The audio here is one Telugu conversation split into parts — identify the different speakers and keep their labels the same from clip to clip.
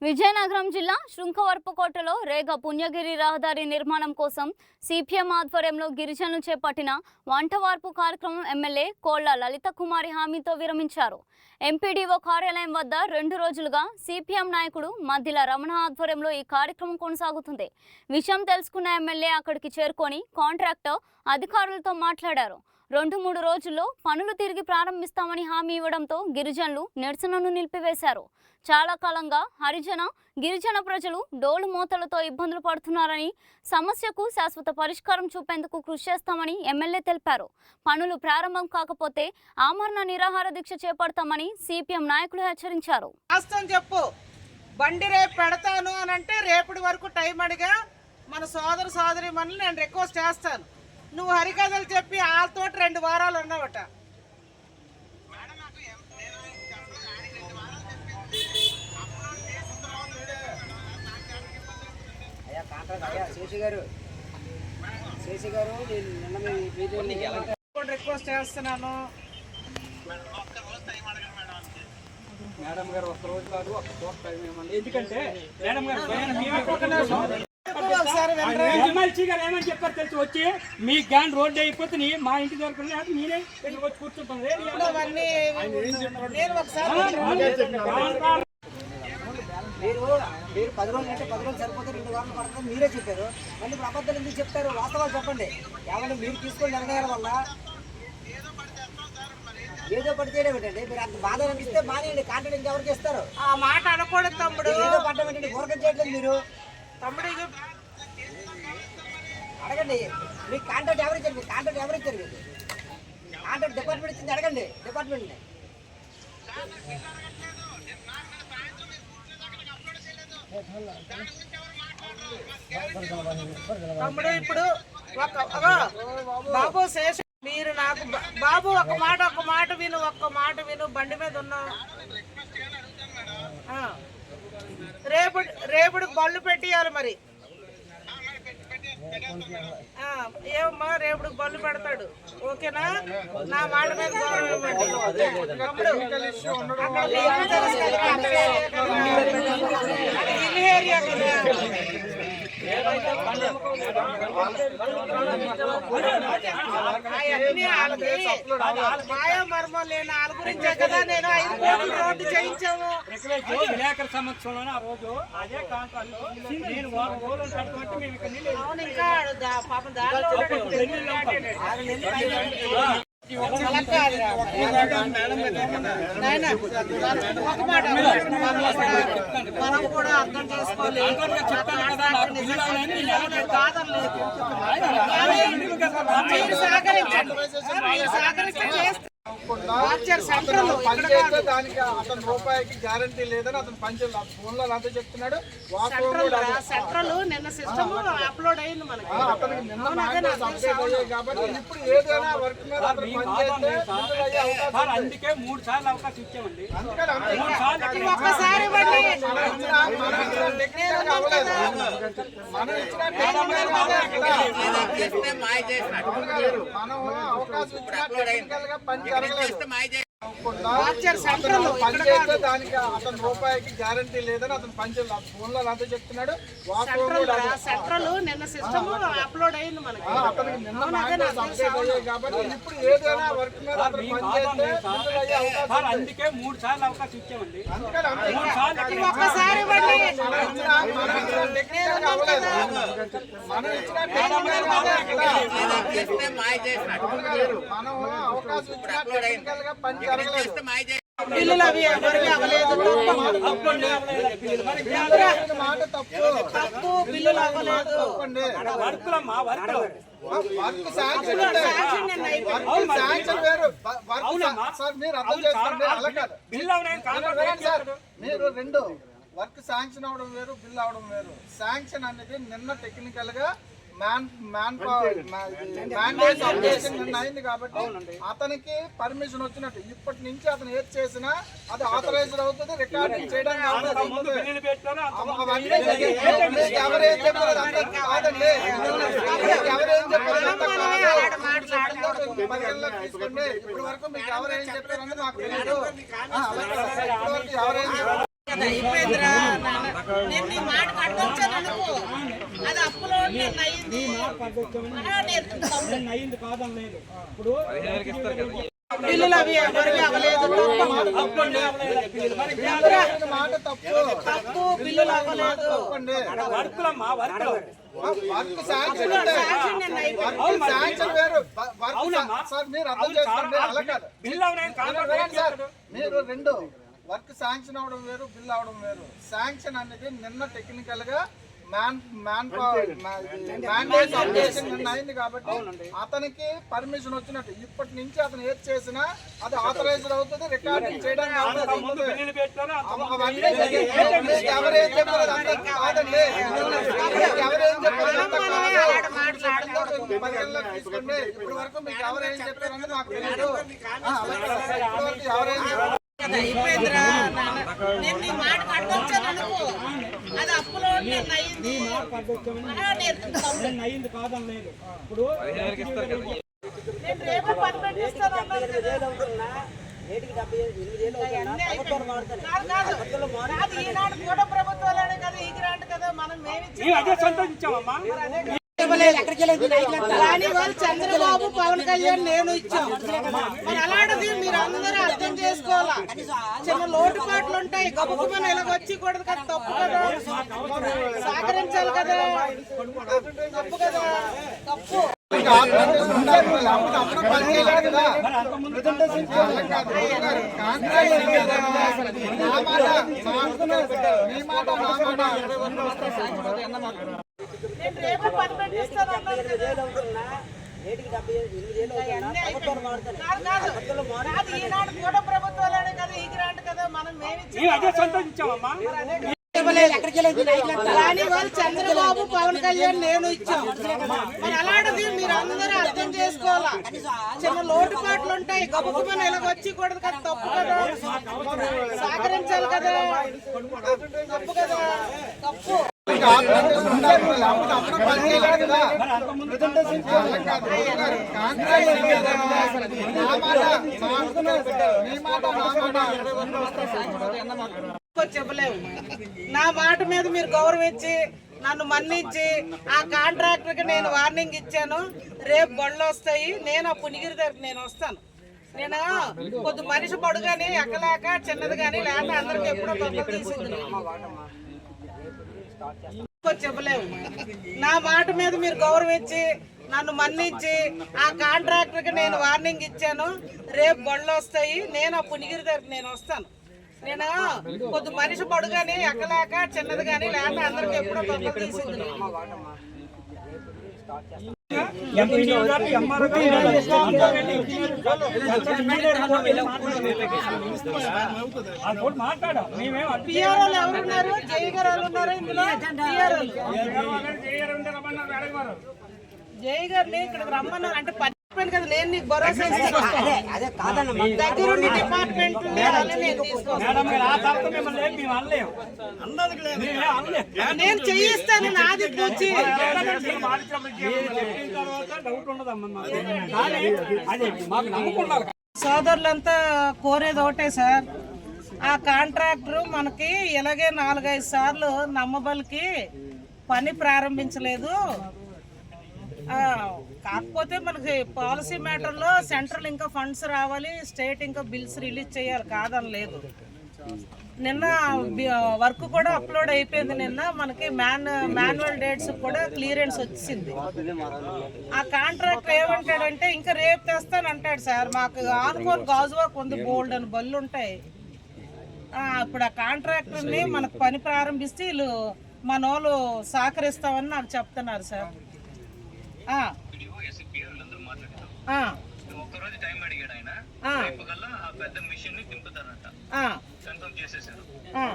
Speaker 1: విజయనగరం జిల్లా శృంఖవరపుకోటలో రేగ పుణ్యగిరి రహదారి నిర్మాణం కోసం సిపిఎం ఆధ్వర్యంలో గిరిజనులు చేపట్టిన వంటవార్పు కార్యక్రమం ఎమ్మెల్యే కోళ్ల లలిత కుమారి హామీతో విరమించారు. ఎంపీడీఓ కార్యాలయం వద్ద 2 రోజులుగా సిపిఎం నాయకుడు మద్దిల రమణ ఆధ్వర్యంలో ఈ కార్యక్రమం కొనసాగుతుంది. విషయం తెలుసుకున్న ఎమ్మెల్యే అక్కడికి చేరుకొని కాంట్రాక్టర్ అధికారులతో మాట్లాడారు. 2-3 రోజుల్లో పనులు తిరిగి ప్రారంభిస్తామని హామీ ఇవ్వడంతో గిరిజనులు నిరసనను నిలిపివేశారు. చాలా కాలంగా హరిజన గిరిజన ప్రజలు డోలు మోతలతో ఇబ్బందులు పడుతున్నారని, సమస్యకు శాశ్వత పరిష్కారం చూపేందుకు కృషి చేస్తామని ఎమ్మెల్యే తెలిపారు. పనులు ప్రారంభం కాకపోతే ఆమరణ నిరాహార దీక్ష చేపడతామని సిపిఎం నాయకులు హెచ్చరించారు.
Speaker 2: చెప్పు బండి రేపు పెడతాను అని అంటే రేపటి వరకు టైం అడిగా మన సోదరి మనల్ని నేను రిక్వెస్ట్ చేస్తాను. నువ్వు హరికథలు చెప్పి వాళ్ళతో 2 వారాలు ఉన్నావట. రిక్వెస్ట్ చేస్తున్నాను
Speaker 3: మేడం గారు, ఒక్క రోజు కాదు, ఒక్క పూట టైం ఇవ్వండి. ఎందుకంటే మేడం గారు ఏమని చెప్పారు తెలుసు, వచ్చి మీ గ్యాన్ రోడ్డు అయిపోతే మా ఇంటి దగ్గర నేనే వచ్చి కూర్చుంటాను.
Speaker 4: మీరు 10 రోజులు అంటే 10 రోజులు సరిపోతే 2 వారాలు పడుతుంది మీరే చెప్పారు. మళ్ళీ ఇప్పుడు అబద్ధాలు ఎందుకు చెప్తారు? వాస్తవాలు చెప్పండి. ఏమన్నా మీరు తీసుకొని జరగడం వల్ల ఏదో పడి చేయడం ఏంటండి? మీరు అంత బాధ అనిపిస్తే మానేయండి. కాంట్రాక్ట్ ఇంకెవరికి ఇస్తారు?
Speaker 2: ఆ మాట అనకూడదు తమ్ముడు.
Speaker 4: ఏదో పడ్డం ఏంటండి? ఊరకం చేయట్లేదు మీరు.
Speaker 2: తమ్ముడు
Speaker 4: అడగండి, మీకు కాంట్రాక్ట్ ఎవరు ఇచ్చారు? మీకు కాంట్రాక్ట్ ఎవరు ఇచ్చారు? మీకు కాంట్రాక్ట్ డిపార్ట్మెంట్ ఇచ్చింది అడగండి డిపార్ట్మెంట్ని.
Speaker 2: తమ్ముడు ఇప్పుడు బాబు శేష మీరు నాకు బాబు ఒక్క మాట విను బండి మీద ఉన్నా రేపు బళ్ళు పెట్టియాలి. మరి ఏమమ్మా రేపు బళ్ళు పెడతాడు. ఓకేనా? నా మాట మీద గౌరవం ఇవ్వండి. తమ్ముడు హిల్ ఏరియా కదా, మాయా మర్మం లేని వాళ్ళ గురించే కదా నేను 5 కోట్లు రోడ్డు చేయించాము.
Speaker 3: విలేకరు సమక్షంలోనే ఆ రోజు అదే కాంట్రాక్ట్ నేను అవును.
Speaker 2: ఇంకా పాపం దారిలో ఒక మాట మనం కూడా అర్థం చేసుకోవాలి. కాదనలేదు, మీరు సహకరించి చేస్తే
Speaker 5: దానికి అతని రూపాయికి గ్యారంటీ లేదని అతను ఫోన్లో నాతో చెప్తున్నాడు.
Speaker 2: సెంట్రల్ నిన్న సిస్టమ్ అప్లోడ్ అయింది మనకి.
Speaker 5: అతనికి నిన్న అప్డేట్ అయ్యాయి కాబట్టి ఇప్పుడు ఏదైనా వర్క్ మీద అతను పనిచేస్తే
Speaker 3: అందుకే 3 సార్లు అవకాశం ఇచ్చామండి.
Speaker 2: ఒక్కసారి
Speaker 5: మనం అవకాశం ఇచ్చిన పని జరగలేదు. దానికి అతని రూపాయికి గ్యారంటీ లేదని అతను ఫోన్లో నాతో చెప్తున్నాడు.
Speaker 2: సెంట్రల్ నిన్న సిస్టమ్ అప్లోడ్ అయింది మనకి.
Speaker 5: అతనికి నిన్న అప్డేట్ అయ్యాయి కాబట్టి ఇప్పుడు ఏదైనా వర్క్ మీద అతను పనిచేస్తే
Speaker 3: అందుకే 3 సార్లు అవకాశం ఇచ్చామండి.
Speaker 2: ఒక్కసారి
Speaker 5: మనం ఇచ్చిన మనం అవకాశం ఇచ్చిన పని జరగలేదు.
Speaker 2: బిల్లులు అవి ఎవరికి అవ్వలేదు.
Speaker 5: మాట తప్పు.
Speaker 2: బిల్లులు అవ్వలేదు.
Speaker 5: వర్క్ శాంక్షన్ వేరు. సార్ మీరు అర్థం చేసుకోండి. అలా కాదు. మీరు 2 వర్క్ శాంక్షన్ అవడం వేరు, బిల్ అవడం వేరు. శాంక్షన్ అనేది నిన్న టెక్నికల్ గా అయింది కాబట్టి అతనికి పర్మిషన్ వచ్చినట్టు. ఇప్పటి నుంచి అతను ఏది చేసినా అది ఆథరైజ్డ్ అవుతుంది, రికార్డింగ్ చేయడానికి ఎవరేం చెప్పారు కాదండి. ఎవరేం చెప్పారు తీసుకోండి. ఇప్పటి వరకు మీకు ఎవరేం చెప్పారని నాకు తెలియదు. ఎవరేం
Speaker 2: అయిపోయిందిరా నేను నీ మాట కట్టొచ్చాను అనుకో అది అప్పులో నేను అయ్యింది
Speaker 3: అయ్యింది కాదని లేదు ఇప్పుడు
Speaker 2: బిల్లులు అవి ఎవరివి అవ్వలేదు
Speaker 5: మాట తప్పు
Speaker 2: తప్పు బిల్లులు అవ్వలేదు
Speaker 3: వర్కులమ్మా వర్కులు
Speaker 5: వర్క్ శాంక్షన్ అంటే వర్క్ శాంక్షన్ వేరు సార్ మీరు అర్థం చేసుకోండి అలా కాదు
Speaker 3: బిల్ అవునాయి
Speaker 5: సార్ మీరు రెండు వర్క్ శాంక్షన్ అవడం వేరు బిల్ అవడం వేరు శాంక్షన్ అనేది నిన్న టెక్నికల్ గా నిన్న అయింది కాబట్టి అతనికి పర్మిషన్ వచ్చినట్టు ఇప్పటి నుంచి అతను ఏది చేసినా అది ఆథరైజ్డ్ అవుతుంది రికార్డింగ్ చేయడానికి ఎవరేం చెప్పారు కాదండి ఎవరేం చెప్పారు పరిగణలోకి తీసుకోండి ఇప్పటి వరకు మీకు ఎవరేం చెప్పారని నాకు తెలియదు ఇప్పటి వరకు ఎవరేం చెప్పారు
Speaker 2: అయిపోయిందిరా నేను నీ మాట కట్టొచ్చాను అనుకో అది అప్పులో నేను అయ్యింది
Speaker 3: అయ్యింది కాదని లేదు ఇప్పుడు
Speaker 2: నేను రేపు పర్మిట్ ఇస్తాను అన్నాను కదా. కాదు ఈనాడు కూడా ప్రభుత్వాలనే కదా ఈ గ్రాంట్ కదా మనం మేమిచ్చి
Speaker 3: అదే సంతోషించామమ్మా
Speaker 2: కానీ వాళ్ళు చంద్రబాబు పవన్ కళ్యాణ్ నేను ఇచ్చాం మరి అలాంటిది మీరు అందరూ అర్థం చేసుకోవాలా చిన్న లోటుపాట్లు ఉంటాయి గబుకుమని ఇలాగొచ్చి కూడదు కదా తప్పు కదా సహకరించాలి కదా తప్పు కదా తప్పు నేను రేపు పర్మిట్ ఇస్తాను అన్నాను కదా. కాదు ఈనాడు కూడా ప్రభుత్వాలనే కదా ఈ గ్రాంట్ కదా మనం మేమిచ్చి
Speaker 3: అదే సంతోషించామమ్మా
Speaker 2: కానీ వాళ్ళు చంద్రబాబు పవన్ కళ్యాణ్ నేను ఇచ్చాం మరి అలాంటిది మీరు అందరూ అర్థం చేసుకోవాలా చిన్న లోటుపాట్లు ఉంటాయి గబుకుమని ఇలాగొచ్చి కూడదు కదా తప్పు కదా సహకరించాలి కదా తప్పు కదా తప్పు చెప్పలేము నా మాట మీద మీరు గౌరవించి నన్ను మన్నించి ఆ కాంట్రాక్టర్ కి నేను వార్నింగ్ ఇచ్చాను రేపు బళ్ళు వస్తాయి నేను ఆ పునిగిరి దగ్గర నేను వస్తాను నేను కొద్ది మనిషి పడుగాని ఎక్కలేక చిన్నది కానీ లేక అందరికి ఎప్పుడో తొక్క తీసింది చెప్పలేము నా మాట మీద మీరు గౌరవించి నన్ను మన్నించి ఆ కాంట్రాక్టర్ కి నేను వార్నింగ్ ఇచ్చాను రేపు బళ్ళు వస్తాయి నేను ఆ పునిగిరి దగ్గర నేను వస్తాను నేను కొద్ది మనిషి పడుగాని ఎక్కలేక చిన్నది కానీ లేక అందరికి ఎప్పుడో తొక్క తీసింది పిఆర్ఓలు ఎవరున్నారు జై గారు ఉన్నారు ఇందులో జై గారిని ఇక్కడికి రమ్మన్నారు అంటే పని కదా నేను నీకు భరోసా దగ్గరుండి డిపార్ట్మెంట్ నేను చేయిస్తాను నాది వచ్చి సోదరులంతా కోరేది ఒకటే సార్ ఆ కాంట్రాక్టర్ మనకి ఇలాగే 4-5 సార్లు నమ్మబలికి పని ప్రారంభించలేదు కాకపోతే మనకి పాలసీ మ్యాటర్లో సెంట్రల్ ఇంకా ఫండ్స్ రావాలి స్టేట్ ఇంకా బిల్స్ రిలీజ్ చేయాలి కాదని లేదు నిన్న వర్క్ కూడా అప్లోడ్ అయిపోయింది నిన్న మనకి మాన్యువల్ డేట్స్ కూడా క్లియరెన్స్ వచ్చింది ఆ కాంట్రాక్టర్ ఏమంటాడంటే ఇంకా రేపు తెస్తాను అంటాడు సార్ మాకు ఆనుకోని గాజువాక్ ఉంది బోల్డ్ అని బళ్ళు ఉంటాయి ఇప్పుడు ఆ కాంట్రాక్టర్ని మనకు పని ప్రారంభిస్తే వీళ్ళు మన వాళ్ళు సహకరిస్తామని నాకు చెప్తున్నారు సార్
Speaker 6: ఒక్కరోజు టైం అడిగాడు ఆయన రేపు కల్లా ఆ పెద్ద మిషన్ ని దింపుతారంట కన్ఫర్మ్ చేసేసారు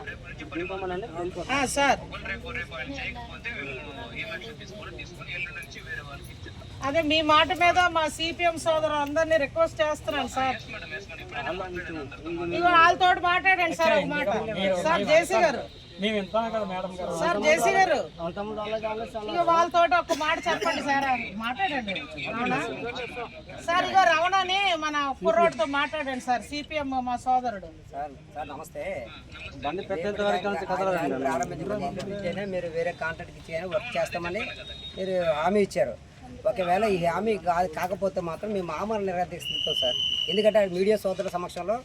Speaker 6: రేపు నుంచి పని
Speaker 2: సార్
Speaker 6: రేపు ఆయన చేయకపోతే మేము ఏం యాక్షన్ తీసుకొని ఎల్లుండి నుంచి వేరే వాళ్ళకి ఇచ్చేస్తాం
Speaker 2: అదే మీ మాట మీద మా సిపిఎం సోదరు అందరినీ రిక్వెస్ట్ చేస్తున్నాను సార్
Speaker 6: మేడం
Speaker 2: ఇగో వాళ్ళతో మాట్లాడండి సార్ ఒక మాట సార్ జేసీ గారు
Speaker 3: మేము వింటాం కదా మేడం గారు.
Speaker 2: సార్ జేసీ గారు ఇక వాళ్ళతో ఒక మాట చెప్పండి సార్, మాట్లాడండి. అవునా సార్? ఇక రమణని మన కుర్రోడితో మాట్లాడండి సార్, సిపిఎం మా సోదరుడు.
Speaker 4: సార్ నమస్తే. ప్రారంభించే మీరు వేరే కాంట్రాక్ట్కి ఇచ్చి వర్క్ చేస్తామని మీరు హామీ ఇచ్చారు. ఒకవేళ ఈ హామీ కాకపోతే మాత్రం మేము ఆమరణ నిరాదీస్తాం సార్. ఎందుకంటే మీడియా సోదరుల సమక్షంలో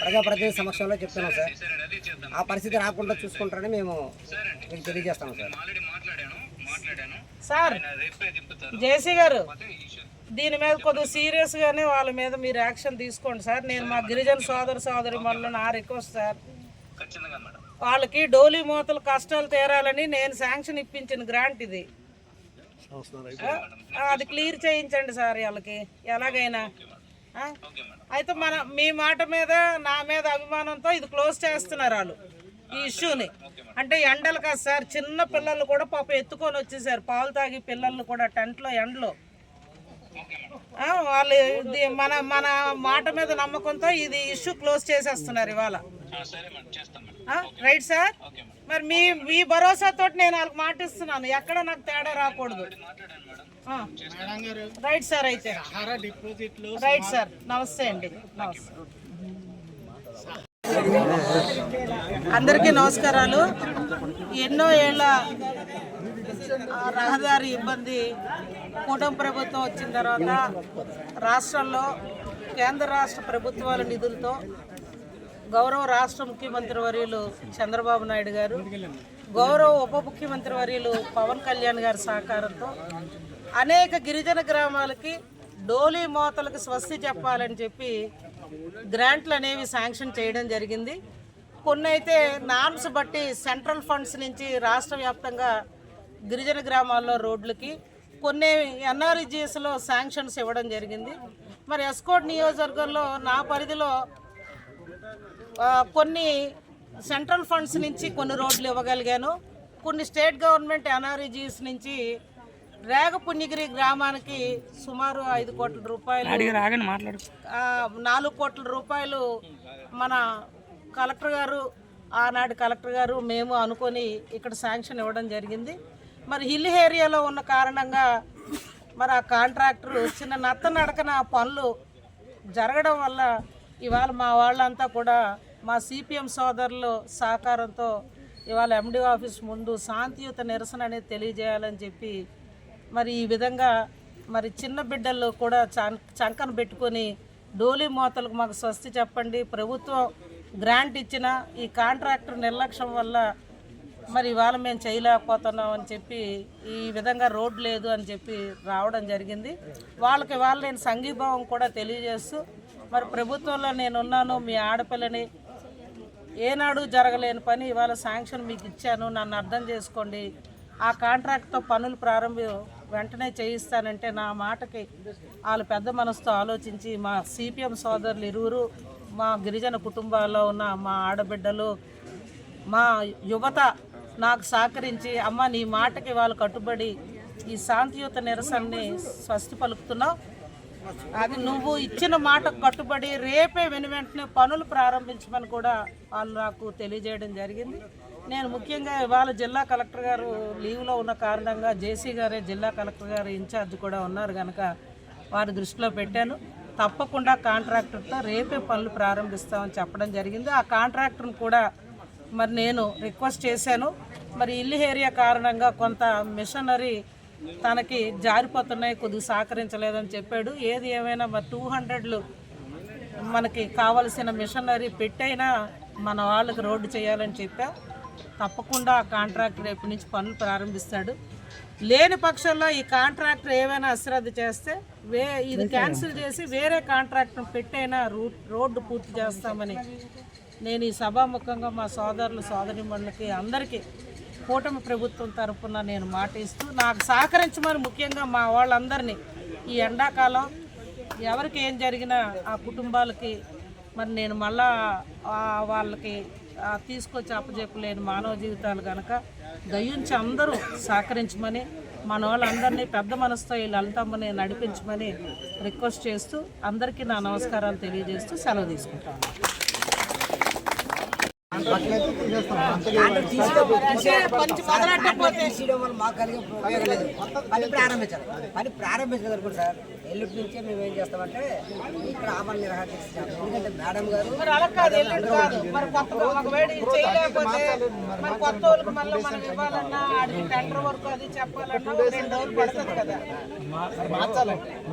Speaker 4: ప్రజాప్రతినిధి సమక్షంలో చెప్తున్నాం సార్. ఆ పరిస్థితి రాకుండా చూసుకుంటారని మేము మీకు తెలియజేస్తాము సార్.
Speaker 2: సార్ జేసీ గారు దీని మీద కొద్దిగా సీరియస్గానే వాళ్ళ మీద మీరు యాక్షన్ తీసుకోండి సార్. నేను మా గిరిజన సోదరి వల్ల నా రిక్వెస్ట్ సార్, వాళ్ళకి డోలీ మూతలు కష్టాలు తీరాలని నేను శాంక్షన్ ఇప్పించిన గ్రాంట్ ఇది, అది క్లియర్ చేయించండి సార్ వాళ్ళకి ఎలాగైనా. అయితే మీ మాట మీద నా మీద అభిమానంతో ఇది క్లోజ్ చేస్తున్నారు వాళ్ళు ఈ ఇష్యూని. అంటే ఎండలు కాదు సార్, చిన్న పిల్లలు కూడా పాపం ఎత్తుకొని వచ్చేసారు, పాలు తాగి పిల్లల్ని కూడా టెంట్లో ఎండలో. వాళ్ళు మన మాట మీద నమ్మకంతో ఇది ఇష్యూ క్లోజ్ చేసేస్తున్నారు ఇవాళ. Right sir? మరి మీ భరోసాతో నేను వాళ్ళకి మాట ఇస్తున్నాను, ఎక్కడ నాకు తేడా రాకూడదు. Right sir. అయితే రైట్ సార్. నమస్తే అండి. నమస్తే అందరికీ నమస్కారాలు. ఎన్నో ఏళ్ళ రహదారి ఇబ్బంది కూటమి ప్రభుత్వం వచ్చిన తర్వాత రాష్ట్రంలో కేంద్ర రాష్ట్ర ప్రభుత్వాల నిధులతో గౌరవ రాష్ట్ర ముఖ్యమంత్రి వర్యులు చంద్రబాబు నాయుడు గారు, గౌరవ ఉప ముఖ్యమంత్రి వర్యులు పవన్ కళ్యాణ్ గారి సహకారంతో అనేక గిరిజన గ్రామాలకి డోలీ మోతలకు స్వస్తి చెప్పాలని చెప్పి గ్రాంట్లు అనేవి శాంక్షన్ చేయడం జరిగింది. కొన్ని అయితే నామ్స్ బట్టి సెంట్రల్ ఫండ్స్ నుంచి రాష్ట్ర వ్యాప్తంగా గిరిజన గ్రామాల్లో రోడ్లకి, కొన్ని ఎన్ఆర్ఈజీఎస్లో శాంక్షన్స్ ఇవ్వడం జరిగింది. మరి ఎస్కోట్ నియోజకవర్గంలో నా పరిధిలో కొన్ని సెంట్రల్ ఫండ్స్ నుంచి కొన్ని రోడ్లు ఇవ్వగలిగాను. కొన్ని స్టేట్ గవర్నమెంట్ ఎన్ఆర్ఈజీఎస్ నుంచి రేగ పుణ్యగిరి గ్రామానికి సుమారు 5 కోట్ల రూపాయలు, 4 కోట్ల రూపాయలు మన కలెక్టర్ గారు, ఆనాడు కలెక్టర్ గారు మేము అనుకొని ఇక్కడ శాంక్షన్ ఇవ్వడం జరిగింది. మరి హిల్ ఏరియాలో ఉన్న కారణంగా మరి ఆ కాంట్రాక్టర్ చిన్న నత్తనడకన పనులు జరగడం వల్ల ఇవాళ మా వాళ్ళంతా కూడా మా సిపిఎం సోదరులు సహకారంతో ఇవాళ ఎండి ఆఫీస్ ముందు శాంతియుత నిరసన అనేది తెలియజేయాలని చెప్పి మరి ఈ విధంగా మరి చిన్న బిడ్డలు కూడా చంకను పెట్టుకొని డోలీ మోతలకు మాకు స్వస్తి చెప్పండి, ప్రభుత్వం గ్రాంట్ ఇచ్చిన ఈ కాంట్రాక్టర్ నిర్లక్ష్యం వల్ల మరి ఇవాళ మేము చేయలేకపోతున్నాం అని చెప్పి ఈ విధంగా రోడ్ లేదు అని చెప్పి రావడం జరిగింది. వాళ్ళకి ఇవాళ నేను సంఘీభావం కూడా తెలియజేస్తూ మరి ప్రభుత్వంలో నేనున్నాను, మీ ఆడపిల్లని ఏనాడు జరగలేని పని ఇవాళ శాంక్షన్ మీకు ఇచ్చాను, నన్ను అర్థం చేసుకోండి, ఆ కాంట్రాక్ట్తో పనులు వెంటనే చేయిస్తానంటే నా మాటకి వాళ్ళు పెద్ద మనసుతో ఆలోచించి మా సిపిఎం సోదరులు ఇరువురు, మా గిరిజన కుటుంబాల్లో ఉన్న మా ఆడబిడ్డలు, మా యువత నాకు సహకరించి అమ్మ నీ మాటకి వాళ్ళు కట్టుబడి ఈ శాంతియుత నిరసనని స్వస్తి పలుకుతున్నావు, అది నువ్వు ఇచ్చిన మాటకు కట్టుబడి రేపే వెంటనే పనులు ప్రారంభించమని కూడా వాళ్ళు నాకు తెలియజేయడం జరిగింది. నేను ముఖ్యంగా ఇవాళ జిల్లా కలెక్టర్ గారు లీవ్లో ఉన్న కారణంగా జేసీ గారే జిల్లా కలెక్టర్ గారు ఇన్ఛార్జ్ కూడా ఉన్నారు కనుక వారి దృష్టిలో పెట్టాను. తప్పకుండా కాంట్రాక్టర్తో రేపే పనులు ప్రారంభిస్తామని చెప్పడం జరిగింది. ఆ కాంట్రాక్టర్ని కూడా మరి నేను రిక్వెస్ట్ చేశాను. మరి ఇల్లు ఏరియా కారణంగా కొంత మిషనరీ తనకి జారిపోతున్నాయి, కొద్దిగా సహకరించలేదని చెప్పాడు. ఏది ఏమైనా మరి 200 మనకి కావలసిన మిషనరీ పెట్టైనా మన వాళ్ళకి రోడ్డు చేయాలని చెప్పా. తప్పకుండా ఆ కాంట్రాక్టర్ రేపు నుంచి పనులు ప్రారంభిస్తాడు. లేని పక్షంలో ఈ కాంట్రాక్టర్ ఏమైనా అశ్రద్ధ చేస్తే ఇది క్యాన్సిల్ చేసి వేరే కాంట్రాక్టర్ పెట్టైనా రోడ్డు పూర్తి చేస్తామని నేను ఈ సభాముఖంగా మా సోదరులు సోదరిమణులకి అందరికీ కూటమి ప్రభుత్వం తరఫున నేను మాట ఇస్తూ నాకు సహకరించమని ముఖ్యంగా మా వాళ్ళందరినీ ఈ ఎండాకాలం ఎవరికి ఏం జరిగినా ఆ కుటుంబాలకి మరి నేను మళ్ళా వాళ్ళకి తీసుకొచ్చి అప్పచెప్పలేని మానవ జీవితాలు కనుక దయించి అందరూ సహకరించమని మన వాళ్ళందరినీ పెద్ద మనసుతో ఈ లలితమ్మని నడిపించమని రిక్వెస్ట్ చేస్తూ అందరికీ నా నమస్కారాలు తెలియజేస్తూ సెలవు తీసుకుంటాను.
Speaker 4: తీసేయడం వల్ల మాకు కలిగే ఉపయోగం లేదు. పని ప్రారంభించాలి. పని ప్రారంభించగలుగుతారు సార్. ఎల్లుంటి నుంచే మేము ఏం చేస్తామంటే ఇక్కడ ఆమరణ నిరాహార దీక్ష చేస్తాం. ఎందుకంటే మేడం గారు
Speaker 2: మరి అలా కాదు, ఎల్లుండి కాదు. మరి కొత్తగా ఒకవేళ ఇది చేయలేకపోతే మరి కొత్త వాళ్ళకి మళ్ళీ మనం ఇవ్వాలన్నా ఆడికి టెండర్ వరకు అది చెప్పాలన్నా 2 రోజులు పడుతుంది కదా.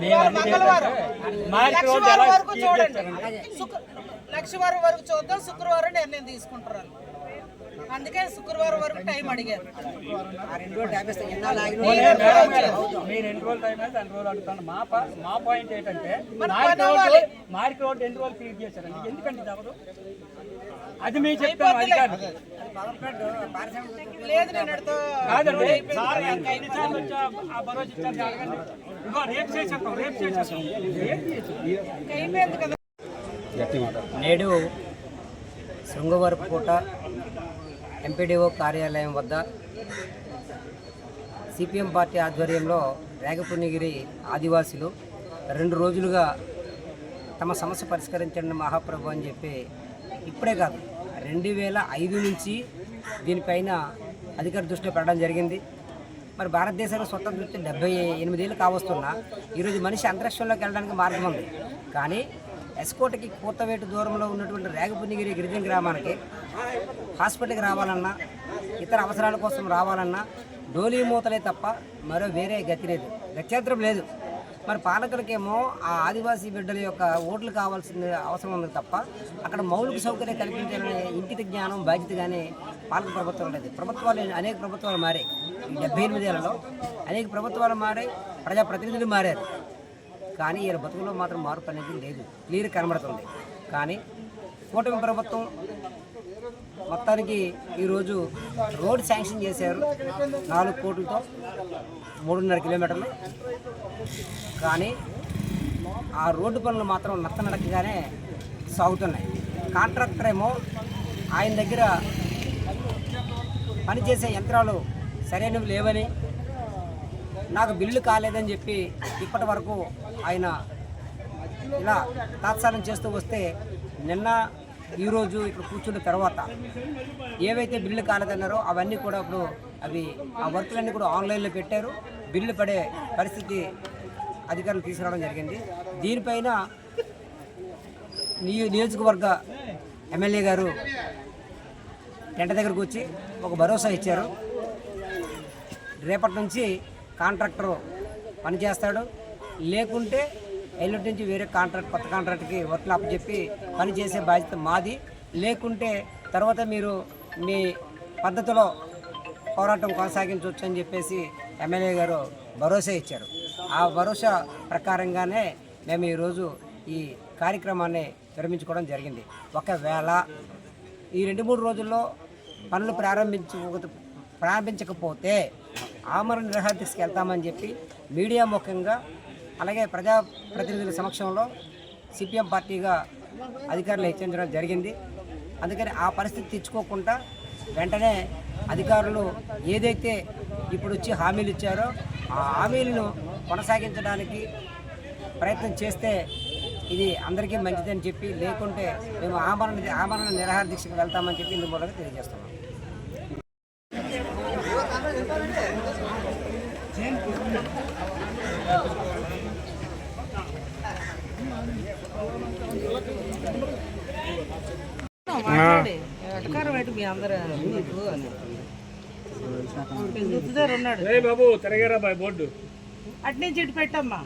Speaker 2: ఇవాళ మంగళవారం లక్షవారం వరకు చూడండి, లక్షవారం వరకు చూద్దాం. శుక్రవారం నిర్ణయం తీసుకుంటారు వాళ్ళు. అందుకే శుక్రవారం వరకు టైం అడిగారు.
Speaker 4: ఆ 2 రోజులు టైం ఇస్తే ఎన్నాళ్ళు ఆగినా
Speaker 3: మీరు 2 రోజులు టైం అయితే 2 రోజులు అడుగుతాను. మా పాయింట్ ఏంటంటే మార్క్ రోడ్ 2 రోజులు క్లియర్ చేశారండి. ఎందుకంటే ఇది అవ్వదు? అది మేము చెప్తాను అధికారులు.
Speaker 2: లేదు నేను అడుగుతా.
Speaker 3: కాదండి, ఎన్నిసార్లు వచ్చి ఆ భరోసా ఇచ్చారు అడగండి. ఇదిగో రేపు చేసేస్తాం, రేపు చేసేస్తాం.
Speaker 2: అయిపోయింది కదా.
Speaker 4: నేడు శృంగవరపుకోట ఎంపీడీఓ కార్యాలయం వద్ద సిపిఎం పార్టీ ఆధ్వర్యంలో రేగపుణ్యగిరి ఆదివాసులు 2 రోజులుగా తమ సమస్య పరిష్కరించండి మహాప్రభు అని చెప్పి ఇప్పుడే కాదు 2005 నుంచి దీనిపైన అధికార దృష్టిలో పెట్టడం జరిగింది. మరి భారతదేశానికి స్వతంత్రం వచ్చి 78 ఏళ్ళు కావస్తున్నా ఈరోజు మనిషి అంతరిక్షంలోకి వెళ్ళడానికి మార్గం ఉంది. కానీ ఎస్కోటకి కూతవేటు దూరంలో ఉన్నటువంటి రేగపుణ్యగిరి గిరిజన గ్రామానికి హాస్పిటల్కి రావాలన్నా ఇతర అవసరాల కోసం రావాలన్నా డోలీ మూతలే తప్ప మరో వేరే గతి లేదు, గత్యంతరం లేదు. మరి పాలకులకేమో ఆ ఆదివాసీ బిడ్డల యొక్క ఓట్లు కావాల్సిన అవసరం ఉంది తప్ప అక్కడ మౌలిక సౌకర్యం కల్పించాలనే ఇంకిత జ్ఞానం బాధ్యత కానీ పాలక ప్రభుత్వం లేదు. ప్రభుత్వాలు అనేక ప్రభుత్వాలు మారాయి. 78 ఏళ్లలో అనేక ప్రభుత్వాలు మారాయి, ప్రజాప్రతినిధులు మారారు. కానీ ఈయన బతుకులో మాత్రం మార్పు అనేది లేదు, క్లియర్ కనబడుతుంది. కానీ కూటమి ప్రభుత్వం మొత్తానికి ఈరోజు రోడ్ శాంక్షన్ చేశారు 4 కోట్లతో 3.5 కిలోమీటర్లు. కానీ ఆ రోడ్డు పనులు మాత్రం నత్తనడకగానే సాగుతున్నాయి. కాంట్రాక్టర్ ఏమో ఆయన దగ్గర పనిచేసే యంత్రాలు సరైనవి లేవని, నాకు బిల్లు కాలేదని చెప్పి ఇప్పటి వరకు ఆయన ఇలా తాత్సారం చేస్తూ వస్తే నిన్న ఈరోజు ఇక్కడ కూర్చున్న తర్వాత ఏవైతే బిల్లు కాలేదన్నారో అవన్నీ కూడా ఇప్పుడు ఆ వర్కులన్నీ కూడా ఆన్లైన్లో పెట్టారు. బిల్లు పడే పరిస్థితి అధికారులు తీసుకురావడం జరిగింది. దీనిపైన నియోజకవర్గ ఎమ్మెల్యే గారు టెంట దగ్గరకు వచ్చి ఒక భరోసా ఇచ్చారు. రేపటి నుంచి కాంట్రాక్టర్ పనిచేస్తాడు, లేకుంటే ఎల్లుంటి నుంచి వేరే కొత్త కాంట్రాక్టర్కి వర్క్లు అప్పచెప్పి పని చేసే బాధ్యత మాది, లేకుంటే తర్వాత మీరు మీ పద్ధతిలో పోరాటం కొనసాగించవచ్చు అని చెప్పేసి ఎమ్మెల్యే గారు భరోసా ఇచ్చారు. ఆ భరోసా ప్రకారంగానే మేము ఈరోజు ఈ కార్యక్రమాన్ని విరమించుకోవడం జరిగింది. ఒకవేళ ఈ 2-3 రోజుల్లో పనులు ప్రారంభించకపోతే ఆమరణ నిరాహార దీక్షకి వెళ్తామని చెప్పి మీడియా ముఖ్యంగా అలాగే ప్రజాప్రతినిధుల సమక్షంలో సిపిఎం పార్టీగా అధికారులు హెచ్చరించడం జరిగింది. అందుకని ఆ పరిస్థితి తెచ్చుకోకుండా వెంటనే అధికారులు ఏదైతే ఇప్పుడు వచ్చి హామీలు ఇచ్చారో ఆ హామీలను కొనసాగించడానికి ప్రయత్నం చేస్తే ఇది అందరికీ మంచిదని చెప్పి, లేకుంటే మేము ఆమరణ నిరాహార దీక్షకు వెళ్తామని చెప్పి ఇందు మూలంగా తెలియజేస్తున్నాం.
Speaker 3: బాబు తిరగారా బోర్డు
Speaker 2: అట్నుంచి ఇటు పెట్టమ్మా.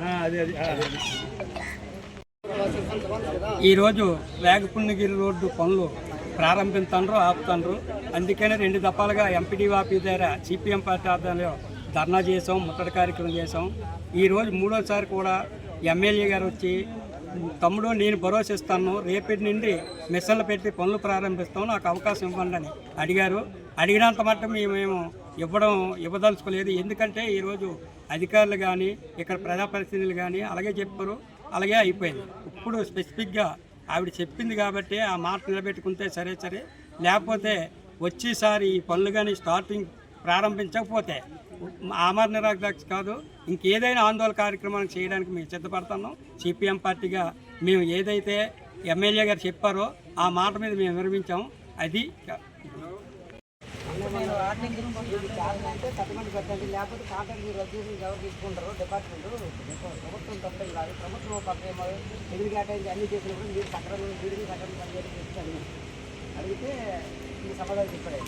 Speaker 3: ఈరోజు రేగపుణ్యగిరి రోడ్డు పనులు ప్రారంభించండ్రు ఆపుతాండ్రు. అందుకనే 2 దఫాలుగా ఎంపీడీ ఆఫీస్ దగ్గర సిపిఎం పార్టీ ఆధ్వర్యంలో ధర్నా చేసాం, ముట్టడి కార్యక్రమం చేసాం. ఈరోజు 3వసారి కూడా ఎమ్మెల్యే గారు వచ్చి తమ్ముడు నేను భరోసా ఇస్తాను, రేపటి నుండి మిషన్లు పెట్టి పనులు ప్రారంభిస్తాం, నాకు అవకాశం ఇవ్వండి అని అడిగారు. అడిగినంత మట్టు మేము ఇవ్వదలుచుకోలేదు. ఎందుకంటే ఈరోజు అధికారులు కానీ ఇక్కడ ప్రజాప్రతినిధులు కానీ అలాగే చెప్పారు, అలాగే అయిపోయింది. ఇప్పుడు స్పెసిఫిక్గా ఆవిడ చెప్పింది కాబట్టి ఆ మాట నిలబెట్టుకుంటే సరే, లేకపోతే వచ్చేసారి ఈ పనులు కానీ స్టార్టింగ్ ప్రారంభించకపోతే ఆమరణ నిరాహార దీక్ష కాదు ఇంకేదైనా ఆందోళన కార్యక్రమాలు చేయడానికి మేము సిద్ధపడుతున్నాం. సిపిఎం పార్టీగా మేము ఏదైతే ఎమ్మెల్యే గారు చెప్పారో ఆ మాట మీద మేము విరమించాము. అది
Speaker 4: నేను వార్నింగ్ గురించి అంటే తప్పకుండా పెట్టండి, లేకపోతే కాంట్రాక్ట్ మీరు రద్దు చేసి ఎవరు తీసుకుంటారు డిపార్ట్మెంట్ ప్రభుత్వం తప్పేం కాదు. ప్రభుత్వం పక్కన నిధులు కేటాయించి అన్ని చేసినప్పుడు మీరు సక్రమంగా వీడిని సక్రమంగా పనిచేయాలని చెప్తాను. అడిగితే ఈ సమాధానం చెప్పాడు.